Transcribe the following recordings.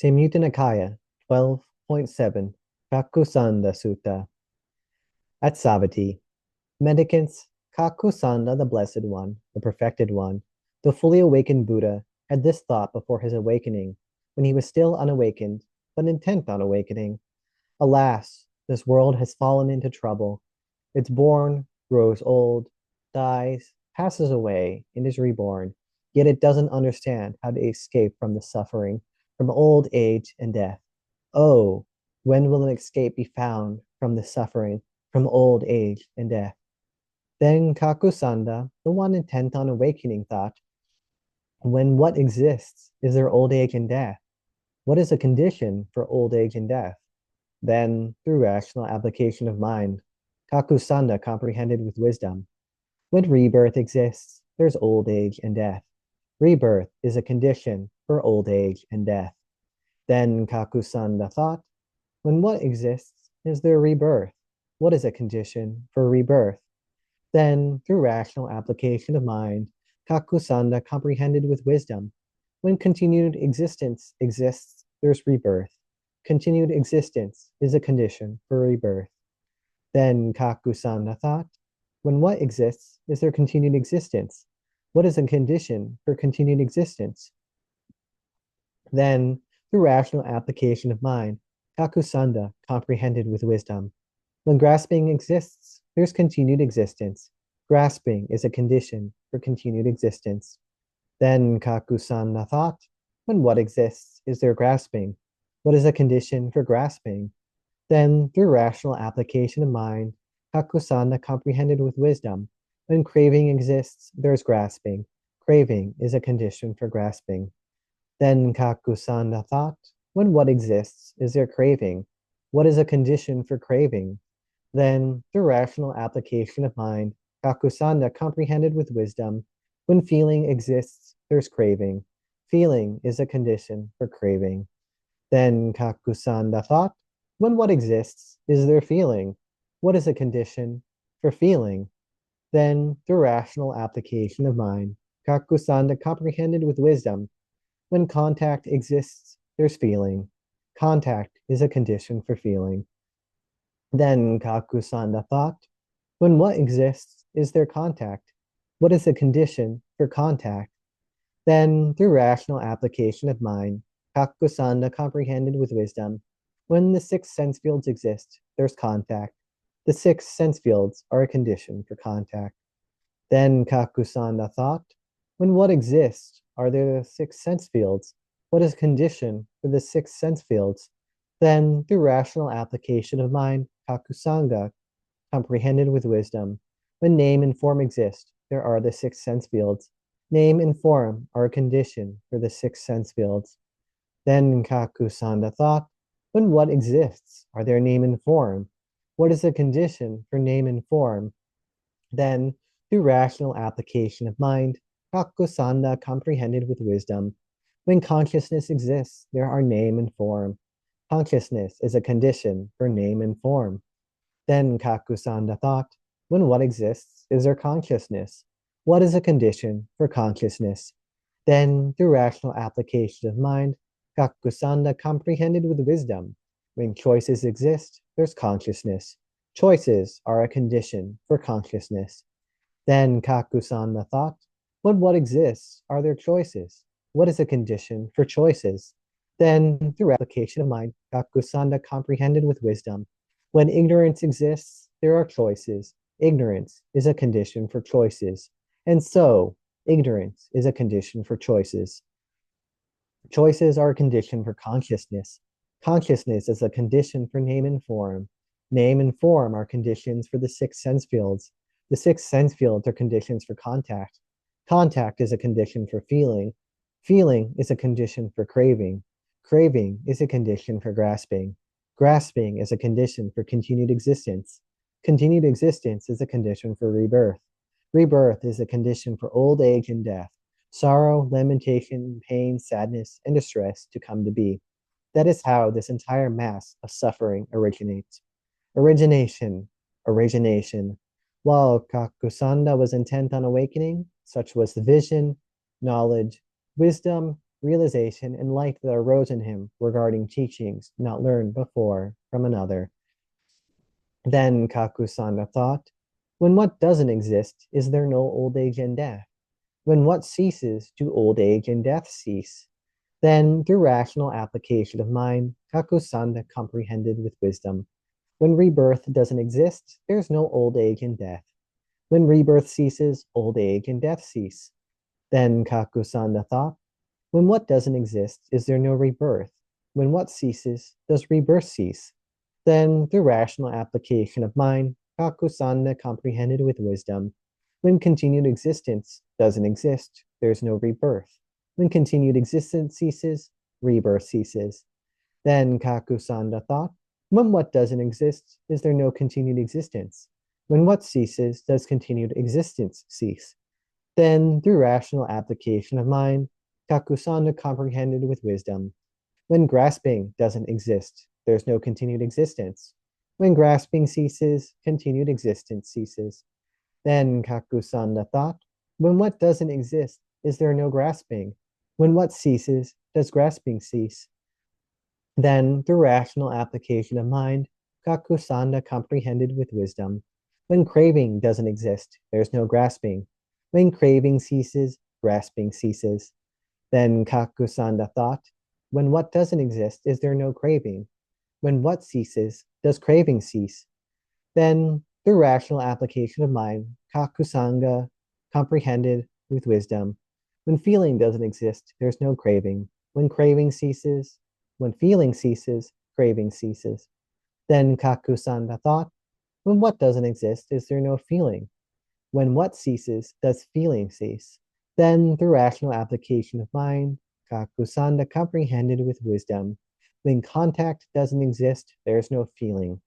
Samyutta Nikaya 12.7 Kakusandhasutta. At Savatthi, mendicants, Kakusandha, the Blessed One, the Perfected One, the fully awakened Buddha, had this thought before his awakening, when he was still unawakened, but intent on awakening. Alas, this world has fallen into trouble. It's born, grows old, dies, passes away, and is reborn. Yet it doesn't understand how to escape from the suffering, from old age and death. Oh, when will an escape be found from the suffering, from old age and death? Then Kakusandha, the one intent on awakening, thought, when what exists is there old age and death? What is a condition for old age and death? Then, through rational application of mind, Kakusandha comprehended with wisdom. When rebirth exists, there's old age and death. Rebirth is a condition for old age and death. Then Kakusandha thought, when what exists is there rebirth? What is a condition for rebirth? Then, through rational application of mind, Kakusandha comprehended with wisdom. When continued existence exists, there's rebirth. Continued existence is a condition for rebirth. Then Kakusandha thought, when what exists is there continued existence? What is a condition for continued existence? Then, through rational application of mind, Kakusandha comprehended with wisdom. When grasping exists, there's continued existence. Grasping is a condition for continued existence. Then Kakusandha thought, when what exists is there grasping? What is a condition for grasping? Then, through rational application of mind, Kakusandha comprehended with wisdom. When craving exists, there's grasping. Craving is a condition for grasping. Then Kakusandha thought, when what exists is there craving? What is a condition for craving? Then, through rational application of mind, Kakusandha comprehended with wisdom. When feeling exists, there's craving. Feeling is a condition for craving. Then Kakusandha thought, when what exists is there feeling? What is a condition for feeling? Then, through rational application of mind, Kakusandha comprehended with wisdom. When contact exists, there's feeling. Contact is a condition for feeling. Then Kakusandha thought, when what exists is there contact? What is a condition for contact? Then, through rational application of mind, Kakusandha comprehended with wisdom. When the six sense fields exist, there's contact. The six sense fields are a condition for contact. Then Kakusandha thought, when what exists are there the six sense fields? What is a condition for the six sense fields? Then, through rational application of mind, Kakusandha comprehended with wisdom. When name and form exist, there are the six sense fields. Name and form are a condition for the six sense fields. Then Kakusandha thought, when what exists are there name and form? What is the condition for name and form? Then, through rational application of mind, Kakusandha comprehended with wisdom. When consciousness exists, there are name and form. Consciousness is a condition for name and form. Then Kakusandha thought, when what exists is there consciousness? What is a condition for consciousness? Then, through rational application of mind, Kakusandha comprehended with wisdom. When choices exist, there's consciousness. Choices are a condition for consciousness. Then Kakusandha thought, when what exists are there choices? What is a condition for choices? Then, through application of mind, Kakusandha comprehended with wisdom. When ignorance exists, there are choices. Ignorance is a condition for choices. And so, ignorance is a condition for choices. Choices are a condition for consciousness. Consciousness is a condition for name and form. Name and form are conditions for the six sense fields. The six sense fields are conditions for contact. Contact is a condition for feeling. Feeling is a condition for craving. Craving is a condition for grasping. Grasping is a condition for continued existence. Continued existence is a condition for rebirth. Rebirth is a condition for old age and death. Sorrow, lamentation, pain, sadness, and distress to come to be. That is how this entire mass of suffering originates. Origination, origination. While Kakusandha was intent on awakening, such was the vision, knowledge, wisdom, realization, and light that arose in him regarding teachings not learned before from another. Then Kakusandha thought, when what doesn't exist, is there no old age and death? When what ceases, do old age and death cease? Then, through rational application of mind, Kakusandha comprehended with wisdom. When rebirth doesn't exist, there's no old age and death. When rebirth ceases, old age and death cease. Then Kakusandha thought, when what doesn't exist, is there no rebirth? When what ceases, does rebirth cease? Then, through rational application of mind, Kakusandha comprehended with wisdom. When continued existence doesn't exist, there's no rebirth. When continued existence ceases, rebirth ceases. Then Kakusandha thought, when what doesn't exist, is there no continued existence? When what ceases, does continued existence cease? Then, through rational application of mind, Kakusandha comprehended with wisdom. When grasping doesn't exist, there's no continued existence. When grasping ceases, continued existence ceases. Then Kakusandha thought, when what doesn't exist, is there no grasping? When what ceases, does grasping cease? Then, through rational application of mind, Kakusandha comprehended with wisdom. When craving doesn't exist, there's no grasping. When craving ceases, grasping ceases. Then Kakusandha thought, when what doesn't exist, is there no craving? When what ceases, does craving cease? Then, through rational application of mind, Kakusanga comprehended with wisdom. When feeling doesn't exist, there's no craving. When craving ceases, when feeling ceases, craving ceases. Then Kakusanda thought, when what doesn't exist, is there no feeling? When what ceases, does feeling cease? Then, through rational application of mind, Kakusanda comprehended with wisdom. When contact doesn't exist, there is no feeling.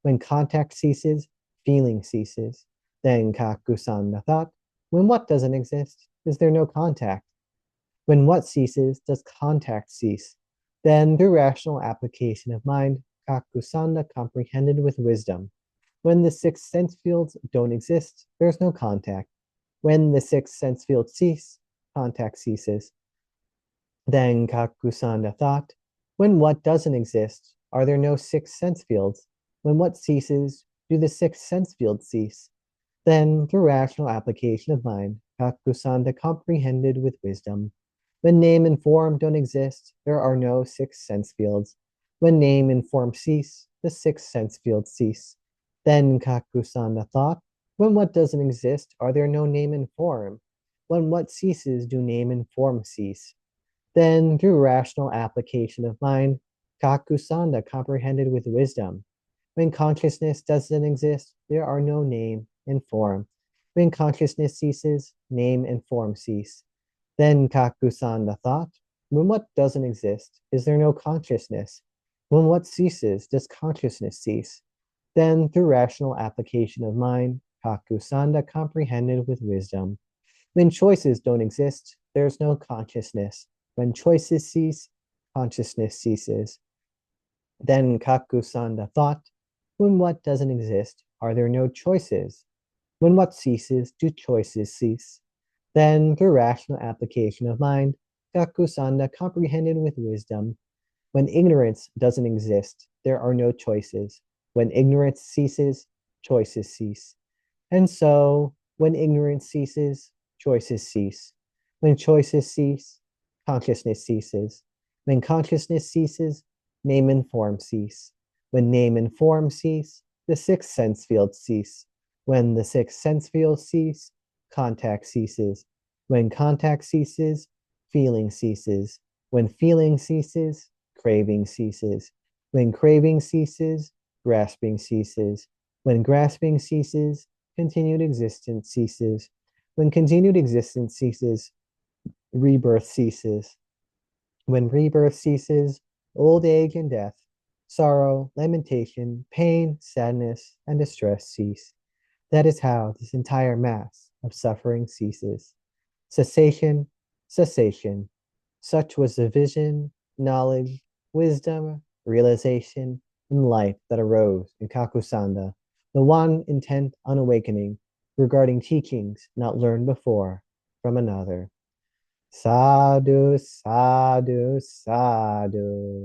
When contact ceases, feeling ceases. Then Kakusanda thought, when what doesn't exist, is there no contact? When what ceases, does contact cease? Then, through rational application of mind, Kakusanda comprehended with wisdom. When the six sense fields don't exist, there's no contact. When the six sense fields cease, contact ceases. Then Kakusanda thought, when what doesn't exist, are there no six sense fields? When what ceases, do the six sense fields cease? Then, through rational application of mind, Kakusanda comprehended with wisdom. When name and form don't exist, there are no six sense fields. When name and form cease, the six sense fields cease. Then Kakusanda thought, when what doesn't exist, are there no name and form? When what ceases, do name and form cease? Then, through rational application of mind, Kakusanda comprehended with wisdom. When consciousness doesn't exist, there are no name and form. When consciousness ceases, name and form cease. Then Kakusanda thought, when what doesn't exist, is there no consciousness? When what ceases, does consciousness cease? Then, through rational application of mind, Kakusanda comprehended with wisdom. When choices don't exist, there's no consciousness. When choices cease, consciousness ceases. Then Kakusanda thought, when what doesn't exist, are there no choices? When what ceases, do choices cease? Then, through rational application of mind, Kakusanda comprehended with wisdom. When ignorance doesn't exist, there are no choices. When ignorance ceases, choices cease. And so, when ignorance ceases, choices cease. When choices cease, consciousness ceases. When consciousness ceases, name and form cease. When name and form cease, the six sense fields cease. When the six sense fields cease, contact ceases. When contact ceases, feeling ceases. When feeling ceases, craving ceases. When craving ceases, grasping ceases. When grasping ceases, continued existence ceases. When continued existence ceases, rebirth ceases. When rebirth ceases, old age and death, sorrow, lamentation, pain, sadness, and distress cease. That is how this entire mass of suffering ceases. Cessation, cessation. Such was the vision, knowledge, wisdom, realization, and light that arose in Kakusanda, the one intent on awakening regarding teachings not learned before from another. Sadhu, sadhu, sadhu.